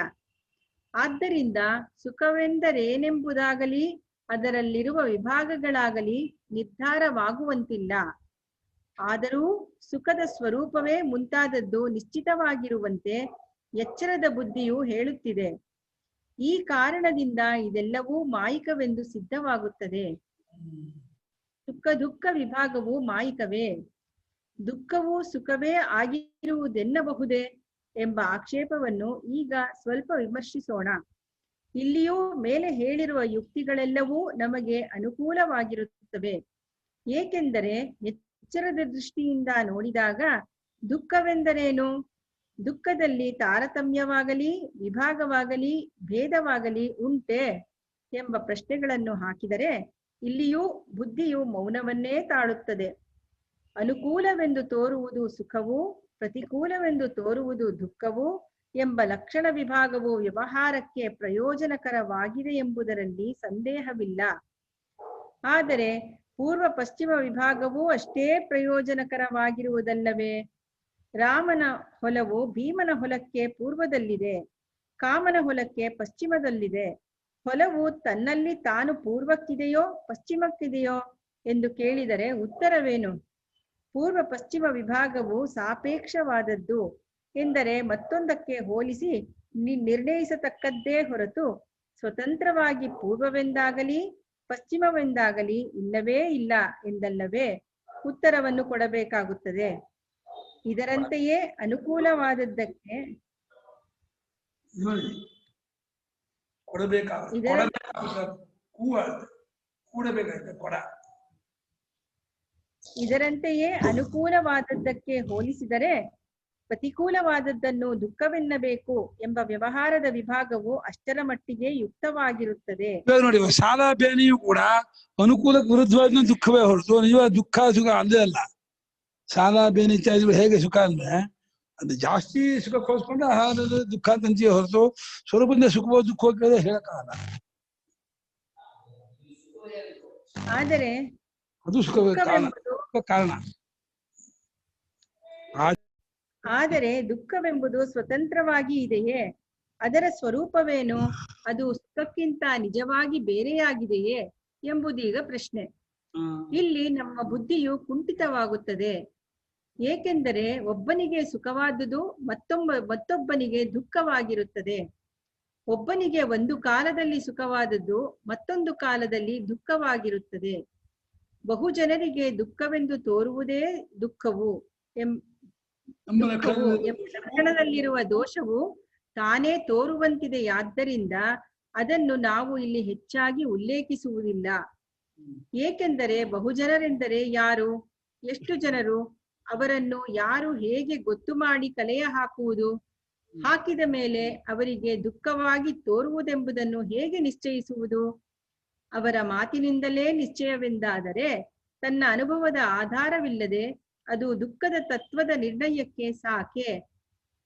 ಆದ್ದರಿಂದ ಸುಖವೆಂದರೇನೆಂಬುದಾಗಲಿ ಅದರಲ್ಲಿರುವ ವಿಭಾಗಗಳಾಗಲಿ ನಿರ್ಧಾರವಾಗುವಂತಿಲ್ಲ. ಆದರೂ ಸುಖದ ಸ್ವರೂಪವೇ ಮುಂತಾದದ್ದು ನಿಶ್ಚಿತವಾಗಿರುವಂತೆ ಎಚ್ಚರದ ಬುದ್ಧಿಯು ಹೇಳುತ್ತಿದೆ. ಈ ಕಾರಣದಿಂದ ಇದೆಲ್ಲವೂ ಮಾಯಿಕವೆಂದು ಸಿದ್ಧವಾಗುತ್ತದೆ. ಸುಖ ದುಃಖ ವಿಭಾಗವು ಮಾಯಿಕವೇ? ದುಃಖವು ಸುಖವೇ ಆಗಿರುವುದೆನ್ನಬಹುದೇ ಎಂಬ ಆಕ್ಷೇಪವನ್ನು ಈಗ ಸ್ವಲ್ಪ ವಿಮರ್ಶಿಸೋಣ. ಇಲ್ಲಿಯೂ ಮೇಲೆ ಹೇಳಿರುವ ಯುಕ್ತಿಗಳೆಲ್ಲವೂ ನಮಗೆ ಅನುಕೂಲವಾಗಿರುತ್ತವೆ. ಏಕೆಂದರೆ ಎಚ್ಚರದ ದೃಷ್ಟಿಯಿಂದ ನೋಡಿದಾಗ ದುಃಖವೆಂದರೇನು? ದುಃಖದಲ್ಲಿ ತಾರತಮ್ಯವಾಗಲಿ ವಿಭಾಗವಾಗಲಿ ಭೇದವಾಗಲಿ ಉಂಟೆ ಎಂಬ ಪ್ರಶ್ನೆಗಳನ್ನು ಹಾಕಿದರೆ ಇಲ್ಲಿಯೂ ಬುದ್ಧಿಯು ಮೌನವನ್ನೇ ತಾಳುತ್ತದೆ. ಅನುಕೂಲವೆಂದು ತೋರುವುದು ಸುಖವು, ಪ್ರತಿಕೂಲವೆಂದು ತೋರುವುದು ದುಃಖವು ಎಂಬ ಲಕ್ಷಣ ವಿಭಾಗವು ವ್ಯವಹಾರಕ್ಕೆ ಪ್ರಯೋಜನಕರವಾಗಿದೆ ಎಂಬುದರಲ್ಲಿ ಸಂದೇಹವಿಲ್ಲ. ಆದರೆ ಪೂರ್ವ ಪಶ್ಚಿಮ ವಿಭಾಗವೂ ಅಷ್ಟೇ ಪ್ರಯೋಜನಕರವಾಗಿರುವುದಲ್ಲವೇ? ರಾಮನ ಹೊಲವು ಭೀಮನ ಹೊಲಕ್ಕೆ ಪೂರ್ವದಲ್ಲಿದೆ, ಕಾಮನ ಹೊಲಕ್ಕೆ ಪಶ್ಚಿಮದಲ್ಲಿದೆ. ಹೊಲವು ತನ್ನಲ್ಲಿ ತಾನು ಪೂರ್ವಕ್ಕಿದೆಯೋ ಪಶ್ಚಿಮಕ್ಕಿದೆಯೋ ಎಂದು ಕೇಳಿದರೆ ಉತ್ತರವೇನು? ಪೂರ್ವ ಪಶ್ಚಿಮ ವಿಭಾಗವು ಸಾಪೇಕ್ಷವಾದದ್ದು ಎಂದರೆ ಮತ್ತೊಂದಕ್ಕೆ ಹೋಲಿಸಿ ನಿರ್ಣಯಿಸತಕ್ಕದ್ದೇ ಹೊರತು ಸ್ವತಂತ್ರವಾಗಿ ಪೂರ್ವವೆಂದಾಗಲಿ ಪಶ್ಚಿಮವೆಂದಾಗಲಿ ಇಲ್ಲವೇ ಇಲ್ಲ ಎಂದಲ್ಲವೇ ಉತ್ತರವನ್ನು ಕೊಡಬೇಕಾಗುತ್ತದೆ. ಇದರಂತೆಯೇ ಅನುಕೂಲವಾದದ್ದಕ್ಕೆ ಕೂಡಬೇಕಾಗುತ್ತೆ ಕೊಡ. ಇದರಂತೆಯೇ ಅನುಕೂಲವಾದದ್ದಕ್ಕೆ ಹೋಲಿಸಿದರೆ ಪ್ರತಿಕೂಲವಾದದ್ದನ್ನು ದುಃಖವೆನ್ನಬೇಕು ಎಂಬ ವ್ಯವಹಾರದ ವಿಭಾಗವು ಅಷ್ಟರ ಮಟ್ಟಿಗೆ ಯುಕ್ತವಾಗಿರುತ್ತದೆ. ನೋಡಿ, ಸಾಲ ಬೇನೆಯೂ ಕೂಡ ಅನುಕೂಲಕ್ಕೆ ವಿರುದ್ಧವಾದ ದುಃಖವೇ ಹೊರತು ನಿಜವಾದ ದುಃಖ ಸುಖ ಅಲ್ಲೇ ಅಲ್ಲ. ಸಾಲ ಬೇನೆ ಇತ್ಯಾದಿಗಳು ಹೇಗೆ ಸುಖ ಅಂದ್ರೆ ಅದು ಜಾಸ್ತಿ ಸುಖಕ್ಕೋಸ್ಕೊಂಡ್ರೆ ದುಃಖ ತಂತಿಯೇ ಹೊರತು ಸ್ವರೂಪದಿಂದ ಸುಖವೋ ದುಃಖವೋ ಹೇಳಕ್ಕಾಗಲ್ಲ. ಆದರೆ ಅದು ಸುಖವೇ ಕಾರಣ. ಆದರೆ ದುಃಖವೆಂಬುದು ಸ್ವತಂತ್ರವಾಗಿ ಇದೆಯೇ? ಅದರ ಸ್ವರೂಪವೇನು? ಅದು ಸುಖಕ್ಕಿಂತ ನಿಜವಾಗಿ ಬೇರೆಯಾಗಿದೆಯೇ ಎಂಬುದೀಗ ಪ್ರಶ್ನೆ. ಇಲ್ಲಿ ನಮ್ಮ ಬುದ್ಧಿಯು ಕುಂಠಿತವಾಗುತ್ತದೆ. ಏಕೆಂದರೆ ಒಬ್ಬನಿಗೆ ಸುಖವಾದುದು ಮತ್ತೊಬ್ಬನಿಗೆ ದುಃಖವಾಗಿರುತ್ತದೆ. ಒಬ್ಬನಿಗೆ ಒಂದು ಕಾಲದಲ್ಲಿ ಸುಖವಾದದ್ದು ಮತ್ತೊಂದು ಕಾಲದಲ್ಲಿ ದುಃಖವಾಗಿರುತ್ತದೆ. ಬಹು ಜನರಿಗೆ ದುಃಖವೆಂದು ತೋರುವುದೇ ದುಃಖವು ಎಂಬ ಲಕ್ಷಣದಲ್ಲಿರುವ ದೋಷವು ತಾನೇ ತೋರುವಂತಿದೆಯಾದ್ದರಿಂದ ಅದನ್ನು ನಾವು ಇಲ್ಲಿ ಹೆಚ್ಚಾಗಿ ಉಲ್ಲೇಖಿಸುವುದಿಲ್ಲ. ಏಕೆಂದರೆ ಬಹುಜನರೆಂದರೆ ಯಾರು? ಎಷ್ಟು ಜನರು? ಅವರನ್ನು ಯಾರು ಹೇಗೆ ಗೊತ್ತು ಮಾಡಿ ಕಲೆಯ ಹಾಕುವುದು? ಹಾಕಿದ ಮೇಲೆ ಅವರಿಗೆ ದುಃಖವಾಗಿ ತೋರುವುದೆಂಬುದನ್ನು ಹೇಗೆ ನಿಶ್ಚಯಿಸುವುದು? ಅವರ ಮಾತಿನಿಂದಲೇ ನಿಶ್ಚಯವೆಂದಾದರೆ ತನ್ನ ಅನುಭವದ ಆಧಾರವಿಲ್ಲದೆ ಅದು ದುಃಖದ ತತ್ವದ ನಿರ್ಣಯಕ್ಕೆ ಸಾಕೆ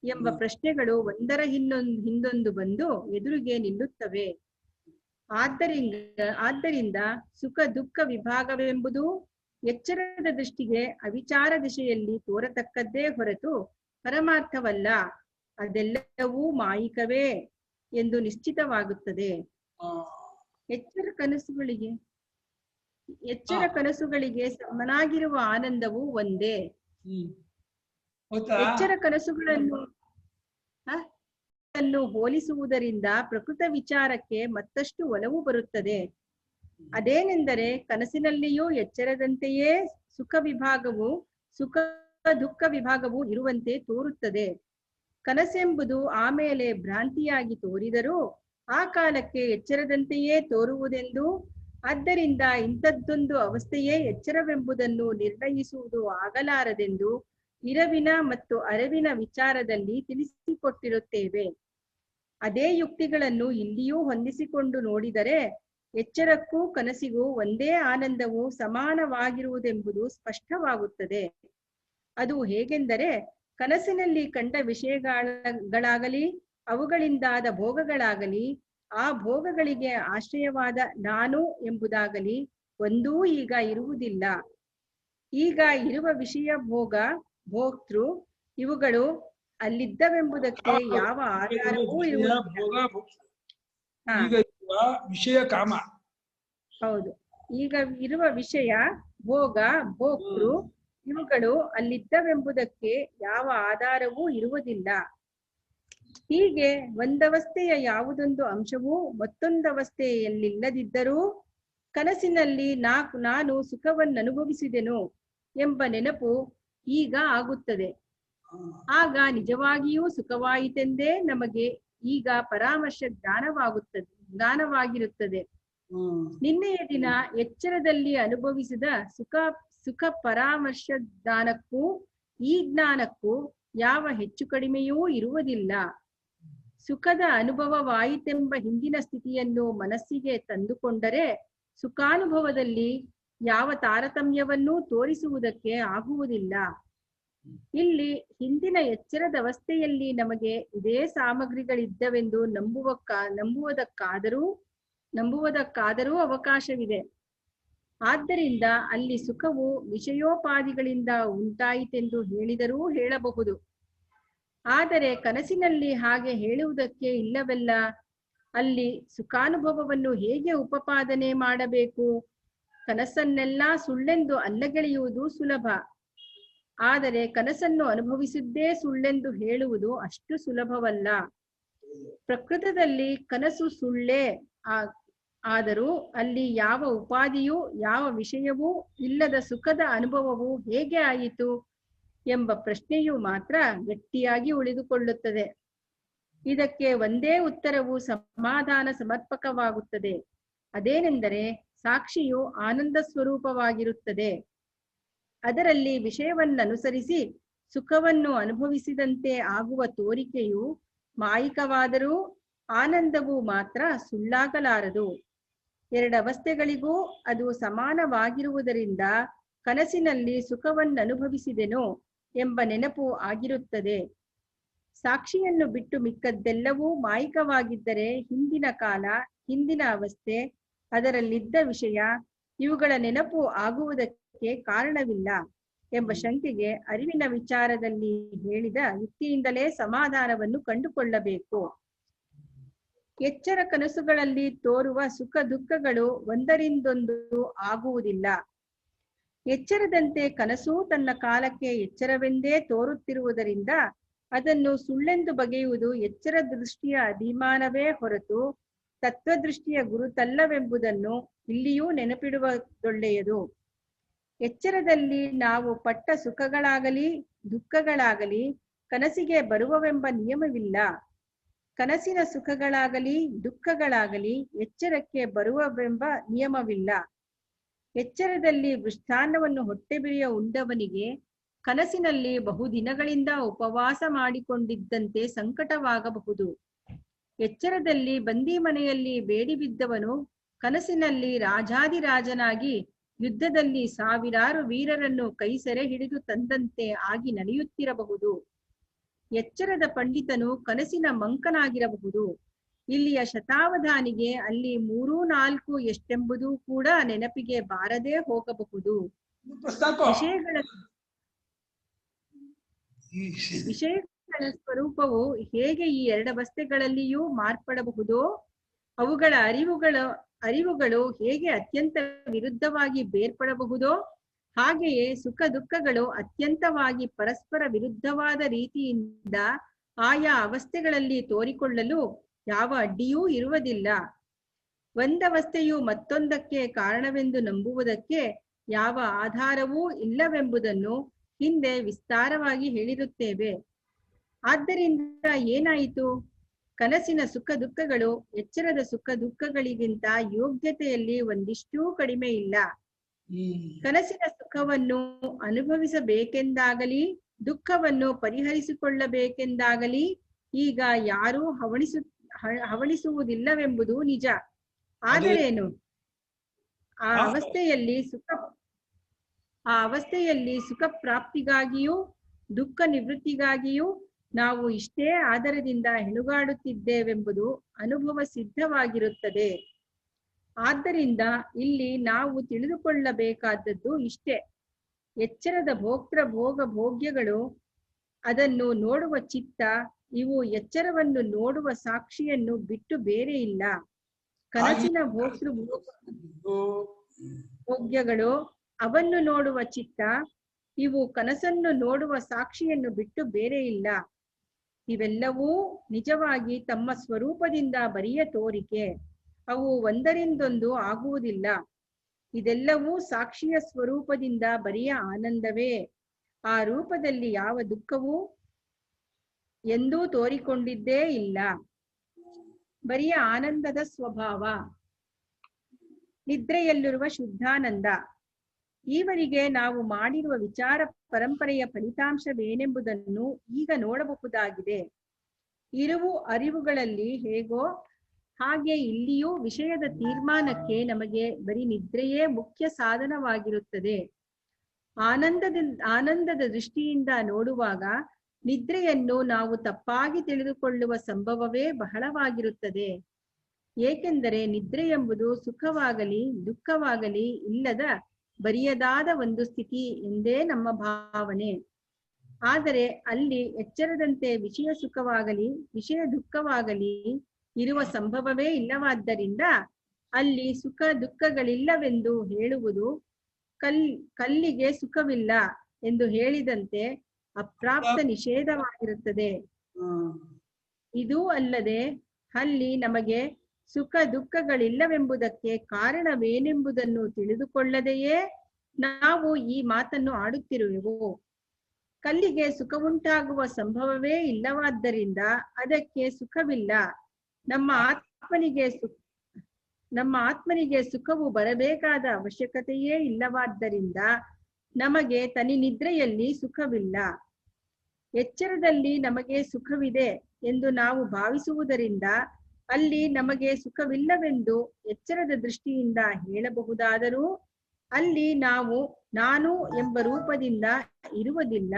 ಎಂಬ ಪ್ರಶ್ನೆಗಳು ಒಂದರ ಹಿಂದೊಂದು ಬಂದು ಎದುರಿಗೆ ನಿಲ್ಲುತ್ತವೆ. ಆದ್ದರಿಂದ ಸುಖ ದುಃಖ ವಿಭಾಗವೆಂಬುದು ಎಚ್ಚರದ ದೃಷ್ಟಿಗೆ ಅವಿಚಾರ ದಿಶೆಯಲ್ಲಿ ತೋರತಕ್ಕದ್ದೇ ಹೊರತು ಪರಮಾರ್ಥವಲ್ಲ. ಅದೆಲ್ಲವೂ ಮಾಯಿಕವೇ ಎಂದು ನಿಶ್ಚಿತವಾಗುತ್ತದೆ. ಎಚ್ಚರ ಕನಸುಗಳಿಗೆ ಸಮನಾಗಿರುವ ಆನಂದವು ಒಂದೇ. ಎಚ್ಚರ ಕನಸುಗಳನ್ನು ಹೋಲಿಸುವುದರಿಂದ ಪ್ರಕೃತ ವಿಚಾರಕ್ಕೆ ಮತ್ತಷ್ಟು ಒಲವು ಬರುತ್ತದೆ. ಅದೇನೆಂದರೆ ಕನಸಿನಲ್ಲಿಯೂ ಎಚ್ಚರದಂತೆಯೇ ಸುಖ ದುಃಖ ವಿಭಾಗವು ಇರುವಂತೆ ತೋರುತ್ತದೆ. ಕನಸೆಂಬುದು ಆಮೇಲೆ ಭ್ರಾಂತಿಯಾಗಿ ತೋರಿದರೂ ಆ ಕಾಲಕ್ಕೆ ಎಚ್ಚರದಂತೆಯೇ ತೋರುವುದೆಂದು, ಆದ್ದರಿಂದ ಇಂಥದ್ದೊಂದು ಅವಸ್ಥೆಯೇ ಎಚ್ಚರವೆಂಬುದನ್ನು ನಿರ್ಣಯಿಸುವುದು ಆಗಲಾರದೆಂದು ಇರವಿನ ಮತ್ತು ಅರಿವಿನ ವಿಚಾರದಲ್ಲಿ ತಿಳಿಸಿಕೊಟ್ಟಿರುತ್ತೇವೆ. ಅದೇ ಯುಕ್ತಿಗಳನ್ನು ಇಲ್ಲಿಯೂ ಹೊಂದಿಸಿಕೊಂಡು ನೋಡಿದರೆ ಎಚ್ಚರಕ್ಕೂ ಕನಸಿಗೂ ಒಂದೇ ಆನಂದವು ಸಮಾನವಾಗಿರುವುದೆಂಬುದು ಸ್ಪಷ್ಟವಾಗುತ್ತದೆ. ಅದು ಹೇಗೆಂದರೆ ಕನಸಿನಲ್ಲಿ ಕಂಡ ವಿಷಯಗಳಾಗಲಿ ಅವುಗಳಿಂದಾದ ಭೋಗಗಳಾಗಲಿ ಆ ಭೋಗಗಳಿಗೆ ಆಶ್ರಯವಾದ ನಾನು ಎಂಬುದಾಗಲಿ ಒಂದೂ ಈಗ ಇರುವುದಿಲ್ಲ. ಈಗ ಇರುವ ವಿಷಯ ಭೋಕ್ತೃ ಇವುಗಳು ಅಲ್ಲಿದ್ದವೆಂಬುದಕ್ಕೆ ಯಾವ ಆಧಾರವೂ ಇರುವುದಿಲ್ಲ. ವಿಷಯ ಕಾಮ. ಹೌದು, ಈಗ ಇರುವ ವಿಷಯ ಭೋಗ ಭೋಕ್ತೃ ಇವುಗಳು ಅಲ್ಲಿದ್ದವೆಂಬುದಕ್ಕೆ ಯಾವ ಆಧಾರವೂ ಇರುವುದಿಲ್ಲ. ಹೀಗೆ ಒಂದವಸ್ಥೆಯ ಯಾವುದೊಂದು ಅಂಶವೂ ಮತ್ತೊಂದವಸ್ಥೆಯಲ್ಲಿಲ್ಲದಿದ್ದರೂ ಕನಸಿನಲ್ಲಿ ನಾನು ಸುಖವನ್ನನುಭವಿಸಿದೆನು ಎಂಬ ನೆನಪು ಈಗ ಆಗುತ್ತದೆ. ಆಗ ನಿಜವಾಗಿಯೂ ಸುಖವಾಯಿತೆಂದೇ ನಮಗೆ ಈಗ ಪರಾಮರ್ಶ ಜ್ಞಾನವಾಗಿರುತ್ತದೆ. ನಿನ್ನೆಯ ದಿನ ಎಚ್ಚರದಲ್ಲಿ ಅನುಭವಿಸಿದ ಸುಖ ಪರಾಮರ್ಶ ಜ್ಞಾನಕ್ಕೂ ಈ ಜ್ಞಾನಕ್ಕೂ ಯಾವ ಹೆಚ್ಚು ಕಡಿಮೆಯೂ ಇರುವುದಿಲ್ಲ. ಸುಖದ ಅನುಭವವಾಯಿತೆಂಬ ಹಿಂದಿನ ಸ್ಥಿತಿಯನ್ನು ಮನಸ್ಸಿಗೆ ತಂದುಕೊಂಡರೆ ಸುಖಾನುಭವದಲ್ಲಿ ಯಾವ ತಾರತಮ್ಯವನ್ನೂ ತೋರಿಸುವುದಕ್ಕೆ ಆಗುವುದಿಲ್ಲ. ಇಲ್ಲಿ ಹಿಂದಿನ ಎಚ್ಚರದ ಅವಸ್ಥೆಯಲ್ಲಿ ನಮಗೆ ಇದೇ ಸಾಮಗ್ರಿಗಳಿದ್ದವೆಂದು ನಂಬುವುದಕ್ಕಾದರೂ ಅವಕಾಶವಿದೆ. ಆದ್ದರಿಂದ ಅಲ್ಲಿ ಸುಖವು ವಿಷಯೋಪಾದಿಗಳಿಂದ ಉಂಟಾಯಿತೆಂದು ಹೇಳಿದರೂ ಹೇಳಬಹುದು. ಆದರೆ ಕನಸಿನಲ್ಲಿ ಹಾಗೆ ಹೇಳುವುದಕ್ಕೆ ಇಲ್ಲವಲ್ಲ. ಅಲ್ಲಿ ಸುಖಾನುಭವವನ್ನು ಹೇಗೆ ಉಪಪಾದನೆ ಮಾಡಬೇಕು? ಕನಸನ್ನೆಲ್ಲ ಸುಳ್ಳೆಂದು ಅಲ್ಲಗೆಳೆಯುವುದು ಸುಲಭ. ಆದರೆ ಕನಸನ್ನು ಅನುಭವಿಸಿದ್ದೇ ಸುಳ್ಳೆಂದು ಹೇಳುವುದು ಅಷ್ಟು ಸುಲಭವಲ್ಲ. ಪ್ರಕೃತದಲ್ಲಿ ಕನಸು ಸುಳ್ಳೇ ಆದರೂ ಅಲ್ಲಿ ಯಾವ ಉಪಾದಿಯೂ ಯಾವ ವಿಷಯವೂ ಇಲ್ಲದ ಸುಖದ ಅನುಭವವು ಹೇಗೆ ಆಯಿತು ಎಂಬ ಪ್ರಶ್ನೆಯು ಮಾತ್ರ ಗಟ್ಟಿಯಾಗಿ ಉಳಿದುಕೊಳ್ಳುತ್ತದೆ. ಇದಕ್ಕೆ ಒಂದೇ ಉತ್ತರವು ಸಮಾಧಾನ ಸಮರ್ಪಕವಾಗುತ್ತದೆ. ಅದೇನೆಂದರೆ ಸಾಕ್ಷಿಯು ಆನಂದ ಸ್ವರೂಪವಾಗಿರುತ್ತದೆ. ಅದರಲ್ಲಿ ವಿಷಯವನ್ನನುಸರಿಸಿ ಸುಖವನ್ನು ಅನುಭವಿಸಿದಂತೆ ಆಗುವ ತೋರಿಕೆಯು ಮಾಯಿಕವಾದರೂ ಆನಂದವು ಮಾತ್ರ ಸುಳ್ಳಾಗಲಾರದು. ಎರಡವಸ್ಥೆಗಳಿಗೂ ಅದು ಸಮಾನವಾಗಿರುವುದರಿಂದ ಕನಸಿನಲ್ಲಿ ಸುಖವನ್ನನುಭವಿಸಿದೆನೋ ಎಂಬ ನೆನಪು ಆಗಿರುತ್ತದೆ. ಸಾಕ್ಷಿಯನ್ನು ಬಿಟ್ಟು ಮಿಕ್ಕದ್ದೆಲ್ಲವೂ ಮಾಯಿಕವಾಗಿದ್ದರೆ ಹಿಂದಿನ ಕಾಲ, ಹಿಂದಿನ ಅವಸ್ಥೆ, ಅದರಲ್ಲಿದ್ದ ವಿಷಯ ಇವುಗಳ ನೆನಪು ಆಗುವುದಕ್ಕೆ ಕಾರಣವಿಲ್ಲ ಎಂಬ ಶಂಕೆಗೆ ಅರಿವಿನ ವಿಚಾರದಲ್ಲಿ ಹೇಳಿದ ಯುಕ್ತಿಯಿಂದಲೇ ಸಮಾಧಾನವನ್ನು ಕಂಡುಕೊಳ್ಳಬೇಕು. ಎಚ್ಚರ ಕನಸುಗಳಲ್ಲಿ ತೋರುವ ಸುಖ ದುಃಖಗಳು ಒಂದರಿಂದೊಂದು ಆಗುವುದಿಲ್ಲ. ಎಚ್ಚರದಂತೆ ಕನಸು ತನ್ನ ಕಾಲಕ್ಕೆ ಎಚ್ಚರವೆಂದೇ ತೋರುತ್ತಿರುವುದರಿಂದ ಅದನ್ನು ಸುಳ್ಳೆಂದು ಬಗೆಯುವುದು ಎಚ್ಚರ ದೃಷ್ಟಿಯ ಅಭಿಮಾನವೇ ಹೊರತು ತತ್ವದೃಷ್ಟಿಯ ಗುರುತಲ್ಲವೆಂಬುದನ್ನು ಇಲ್ಲಿಯೂ ನೆನಪಿಡುವುದೊಳ್ಳೆಯದು. ಎಚ್ಚರದಲ್ಲಿ ನಾವು ಪಟ್ಟ ಸುಖಗಳಾಗಲಿ ದುಃಖಗಳಾಗಲಿ ಕನಸಿಗೆ ಬರುವವೆಂಬ ನಿಯಮವಿಲ್ಲ. ಕನಸಿನ ಸುಖಗಳಾಗಲಿ ದುಃಖಗಳಾಗಲಿ ಎಚ್ಚರಕ್ಕೆ ಬರುವವೆಂಬ ನಿಯಮವಿಲ್ಲ. ಎಚ್ಚರದಲ್ಲಿ ಮೃಷ್ಟಾನ್ನವನ್ನು ಹೊಟ್ಟೆಬಿರಿಯ ಉಂಡವನಿಗೆ ಕನಸಿನಲ್ಲಿ ಬಹುದಿನಗಳಿಂದ ಉಪವಾಸ ಮಾಡಿಕೊಂಡಿದ್ದಂತೆ ಸಂಕಟವಾಗಬಹುದು. ಎಚ್ಚರದಲ್ಲಿ ಬಂದಿ ಮನೆಯಲ್ಲಿ ಬೇಡಿ ಬಿದ್ದವನು ಕನಸಿನಲ್ಲಿ ರಾಜಾದಿರಾಜನಾಗಿ ಯುದ್ಧದಲ್ಲಿ ಸಾವಿರಾರು ವೀರರನ್ನು ಕೈ ಸೆರೆ ಹಿಡಿದು ತಂದಂತೆ ಆಗಿ ನಡೆಯುತ್ತಿರಬಹುದು. ಎಚ್ಚರದ ಪಂಡಿತನು ಕನಸಿನ ಮಂಕನಾಗಿರಬಹುದು. ಇಲ್ಲಿಯ ಶತಾವಧಾನಿಗೆ ಅಲ್ಲಿ 3, 4 ಎಷ್ಟೆಂಬುದು ಕೂಡ ನೆನಪಿಗೆ ಬಾರದೇ ಹೋಗಬಹುದು. ವಿಷಯಗಳ ಸ್ವರೂಪವು ಹೇಗೆ ಈ ಎರಡವಸ್ಥೆಗಳಲ್ಲಿಯೂ ಮಾರ್ಪಡಬಹುದೋ, ಅವುಗಳ ಅರಿವುಗಳು ಹೇಗೆ ಅತ್ಯಂತ ವಿರುದ್ಧವಾಗಿ ಬೇರ್ಪಡಬಹುದೋ, ಹಾಗೆಯೇ ಸುಖ ದುಃಖಗಳು ಅತ್ಯಂತವಾಗಿ ಪರಸ್ಪರ ವಿರುದ್ಧವಾದ ರೀತಿಯಿಂದ ಆಯಾ ಅವಸ್ಥೆಗಳಲ್ಲಿ ತೋರಿಕೊಳ್ಳಲು ಯಾವ ಅಡ್ಡಿಯೂ ಇರುವುದಿಲ್ಲ. ಒಂದವಸ್ಥೆಯು ಮತ್ತೊಂದಕ್ಕೆ ಕಾರಣವೆಂದು ನಂಬುವುದಕ್ಕೆ ಯಾವ ಆಧಾರವೂ ಇಲ್ಲವೆಂಬುದನ್ನು ಹಿಂದೆ ವಿಸ್ತಾರವಾಗಿ ಹೇಳಿರುತ್ತೇವೆ. ಆದ್ದರಿಂದ ಏನಾಯಿತು? ಕನಸಿನ ಸುಖ ದುಃಖಗಳು ಎಚ್ಚರದ ಸುಖ ದುಃಖಗಳಿಗಿಂತ ಯೋಗ್ಯತೆಯಲ್ಲಿ ಒಂದಿಷ್ಟೂ ಕಡಿಮೆ ಇಲ್ಲ. ಕನಸಿನ ಸುಖವನ್ನು ಅನುಭವಿಸಬೇಕೆಂದಾಗಲಿ ದುಃಖವನ್ನು ಪರಿಹರಿಸಿಕೊಳ್ಳಬೇಕೆಂದಾಗಲಿ ಈಗ ಯಾರೂ ಹವಣಿಸುವುದಿಲ್ಲವೆಂಬುದು ನಿಜ. ಆದರೇನು, ಆ ಅವಸ್ಥೆಯಲ್ಲಿ ಸುಖ ಪ್ರಾಪ್ತಿಗಾಗಿಯೂ ದುಃಖ ನಿವೃತ್ತಿಗಾಗಿಯೂ ನಾವು ಇಷ್ಟೇ ಆದರದಿಂದ ಹೆಣುಗಾಡುತ್ತಿದ್ದೇವೆಂಬುದು ಅನುಭವ ಸಿದ್ಧವಾಗಿರುತ್ತದೆ. ಆದ್ದರಿಂದ ಇಲ್ಲಿ ನಾವು ತಿಳಿದುಕೊಳ್ಳಬೇಕಾದದ್ದು ಇಷ್ಟೇ: ಎಚ್ಚರದ ಭೋಕ್ತೃ ಭೋಗ ಭೋಗ್ಯಗಳು, ಅದನ್ನು ನೋಡುವ ಚಿತ್ತ, ಇವು ಎಚ್ಚರವನ್ನು ನೋಡುವ ಸಾಕ್ಷಿಯನ್ನು ಬಿಟ್ಟು ಬೇರೆ ಇಲ್ಲ. ಕನಸಿನ ಭೋಕ್ತೃ ಭೋಗ್ಯಗಳು, ಅವನ್ನು ನೋಡುವ ಚಿತ್ತ, ಇವು ಕನಸನ್ನು ನೋಡುವ ಸಾಕ್ಷಿಯನ್ನು ಬಿಟ್ಟು ಬೇರೆ ಇಲ್ಲ. ಇವೆಲ್ಲವೂ ನಿಜವಾಗಿ ತಮ್ಮ ಸ್ವರೂಪದಿಂದ ಬರಿಯ ತೋರಿಕೆ. ಅವು ಒಂದರಿಂದೊಂದು ಆಗುವುದಿಲ್ಲ. ಇದೆಲ್ಲವೂ ಸಾಕ್ಷಿಯ ಸ್ವರೂಪದಿಂದ ಬರಿಯ ಆನಂದವೇ. ಆ ರೂಪದಲ್ಲಿ ಯಾವ ದುಃಖವೂ ಎಂದೂ ತೋರಿಕೊಂಡಿದ್ದೇ ಇಲ್ಲ. ಬರಿಯ ಆನಂದದ ಸ್ವಭಾವ. ನಿದ್ರೆಯಲ್ಲಿರುವ ಶುದ್ಧಾನಂದ. ಈವರೆಗೆ ನಾವು ಮಾಡಿರುವ ವಿಚಾರ ಪರಂಪರೆಯ ಫಲಿತಾಂಶವೇನೆಂಬುದನ್ನು ಈಗ ನೋಡಬಹುದಾಗಿದೆ. ಇರುವು ಅರಿವುಗಳಲ್ಲಿ ಹೇಗೋ ಹಾಗೆ ಇಲ್ಲಿಯೂ ವಿಷಯದ ತೀರ್ಮಾನಕ್ಕೆ ನಮಗೆ ಬರೀ ನಿದ್ರೆಯೇ ಮುಖ್ಯ ಸಾಧನವಾಗಿರುತ್ತದೆ. ಆನಂದದ ದೃಷ್ಟಿಯಿಂದ ನೋಡುವಾಗ ನಿದ್ರೆಯನ್ನು ನಾವು ತಪ್ಪಾಗಿ ತಿಳಿದುಕೊಳ್ಳುವ ಸಂಭವವೇ ಬಹಳವಾಗಿರುತ್ತದೆ. ಏಕೆಂದರೆ ನಿದ್ರೆ ಎಂಬುದು ಸುಖವಾಗಲಿ ದುಃಖವಾಗಲಿ ಇಲ್ಲದ ಬರಿಯದಾದ ಒಂದು ಸ್ಥಿತಿ ಎಂದೇ ನಮ್ಮ ಭಾವನೆ. ಆದರೆ ಅಲ್ಲಿ ಎಚ್ಚರದಂತೆ ವಿಷಯ ಸುಖವಾಗಲಿ ವಿಷಯ ದುಃಖವಾಗಲಿ ಇರುವ ಸಂಭವವೇ ಇಲ್ಲವಾದ್ದರಿಂದ ಅಲ್ಲಿ ಸುಖ ದುಃಖಗಳಿಲ್ಲವೆಂದು ಹೇಳುವುದು ಕಲ್ಲಿಗೆ ಸುಖವಿಲ್ಲ ಎಂದು ಹೇಳಿದಂತೆ ಅಪ್ರಾಪ್ತ ನಿಷೇಧವಾಗಿರುತ್ತದೆ. ಇದೂ ಅಲ್ಲದೆ ಅಲ್ಲಿ ನಮಗೆ ಸುಖ ದುಃಖಗಳಿಲ್ಲವೆಂಬುದಕ್ಕೆ ಕಾರಣವೇನೆಂಬುದನ್ನು ತಿಳಿದುಕೊಳ್ಳದೆಯೇ ನಾವು ಈ ಮಾತನ್ನು ಆಡುತ್ತಿರುವೆವು. ಕಲ್ಲಿಗೆ ಸುಖವುಂಟಾಗುವ ಸಂಭವವೇ ಇಲ್ಲವಾದ್ದರಿಂದ ಅದಕ್ಕೆ ಸುಖವಿಲ್ಲ. ನಮ್ಮ ಆತ್ಮನಿಗೆ ಸುಖವು ಬರಬೇಕಾದ ಅವಶ್ಯಕತೆಯೇ ಇಲ್ಲವಾದ್ದರಿಂದ ನಮಗೆ ತನಿ ನಿದ್ರೆಯಲ್ಲಿ ಸುಖವಿಲ್ಲ. ಎಚ್ಚರದಲ್ಲಿ ನಮಗೆ ಸುಖವಿದೆ ಎಂದು ನಾವು ಭಾವಿಸುವುದರಿಂದ ಅಲ್ಲಿ ನಮಗೆ ಸುಖವಿಲ್ಲವೆಂದು ಎಚ್ಚರದ ದೃಷ್ಟಿಯಿಂದ ಹೇಳಬಹುದಾದರೂ ಅಲ್ಲಿ ನಾವು ನಾನು ಎಂಬ ರೂಪದಿಂದ ಇರುವುದಿಲ್ಲ,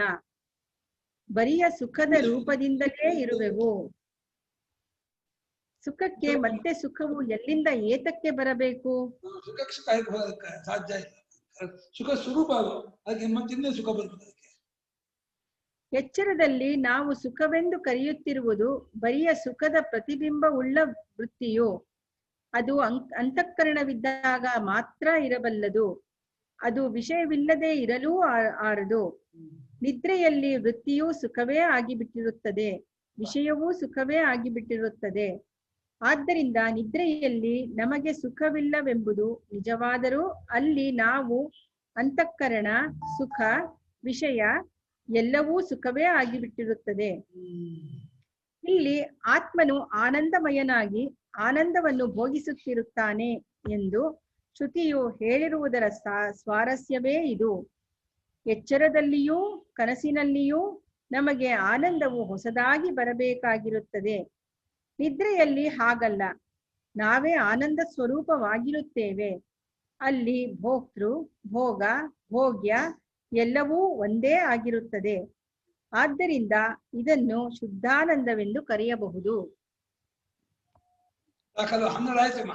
ಬರಿಯ ಸುಖದ ರೂಪದಿಂದಲೇ ಇರುವೆವು. ಸುಖಕ್ಕೆ ಮತ್ತೆ ಸುಖವು ಎಲ್ಲಿಂದ ಏತಕ್ಕೆ ಬರಬೇಕು? ಸುಖಕ್ಕೆ ಸುಖ ಹೋಗೋದಕ್ಕೆ ಸಾಧ್ಯ ಇಲ್ಲ. ಸುಖ ಸ್ವರೂಪ ಅದು, ಅದಕ್ಕೆ ಮತ್ತಿನ್ನೇ ಸುಖ ಬರ್ತದೆ. ಎಚ್ಚರದಲ್ಲಿ ನಾವು ಸುಖವೆಂದು ಕರೆಯುತ್ತಿರುವುದು ಬರಿಯ ಸುಖದ ಪ್ರತಿಬಿಂಬವುಳ್ಳ ವೃತ್ತಿಯು. ಅದು ಅಂತಃಕರಣವಿದ್ದಾಗ ಮಾತ್ರ ಇರಬಲ್ಲದು. ಅದು ವಿಷಯವಿಲ್ಲದೆ ಇರಲೂ ಆರದು. ನಿದ್ರೆಯಲ್ಲಿ ವೃತ್ತಿಯೂ ಸುಖವೇ ಆಗಿಬಿಟ್ಟಿರುತ್ತದೆ, ವಿಷಯವೂ ಸುಖವೇ ಆಗಿಬಿಟ್ಟಿರುತ್ತದೆ. ಆದ್ದರಿಂದ ನಿದ್ರೆಯಲ್ಲಿ ನಮಗೆ ಸುಖವಿಲ್ಲವೆಂಬುದು ನಿಜವಾದರೂ ಅಲ್ಲಿ ನಾವು ಅಂತಃಕರಣ, ಸುಖ, ವಿಷಯ ಎಲ್ಲವೂ ಸುಖವೇ ಆಗಿಬಿಟ್ಟಿರುತ್ತದೆ. ಇಲ್ಲಿ ಆತ್ಮನು ಆನಂದಮಯನಾಗಿ ಆನಂದವನ್ನು ಭೋಗಿಸುತ್ತಿರುತ್ತಾನೆ ಎಂದು ಶ್ರುತಿಯು ಹೇಳಿರುವುದರ ಸ್ವಾರಸ್ಯವೇ ಇದು. ಎಚ್ಚರದಲ್ಲಿಯೂ ಕನಸಿನಲ್ಲಿಯೂ ನಮಗೆ ಆನಂದವು ಹೊಸದಾಗಿ ಬರಬೇಕಾಗಿರುತ್ತದೆ. ನಿದ್ರೆಯಲ್ಲಿ ಹಾಗಲ್ಲ, ನಾವೇ ಆನಂದ ಸ್ವರೂಪವಾಗಿರುತ್ತೇವೆ. ಅಲ್ಲಿ ಭೋಕ್ತೃ, ಭೋಗ, ಭೋಗ್ಯ ಎಲ್ಲವೂ ಒಂದೇ ಆಗಿರುತ್ತದೆ. ಆದ್ದರಿಂದ ಇದನ್ನು ಶುದ್ಧಾನಂದವೆಂದು ಕರೆಯಬಹುದು. 12 ಆಯ್ತಮ್ಮ.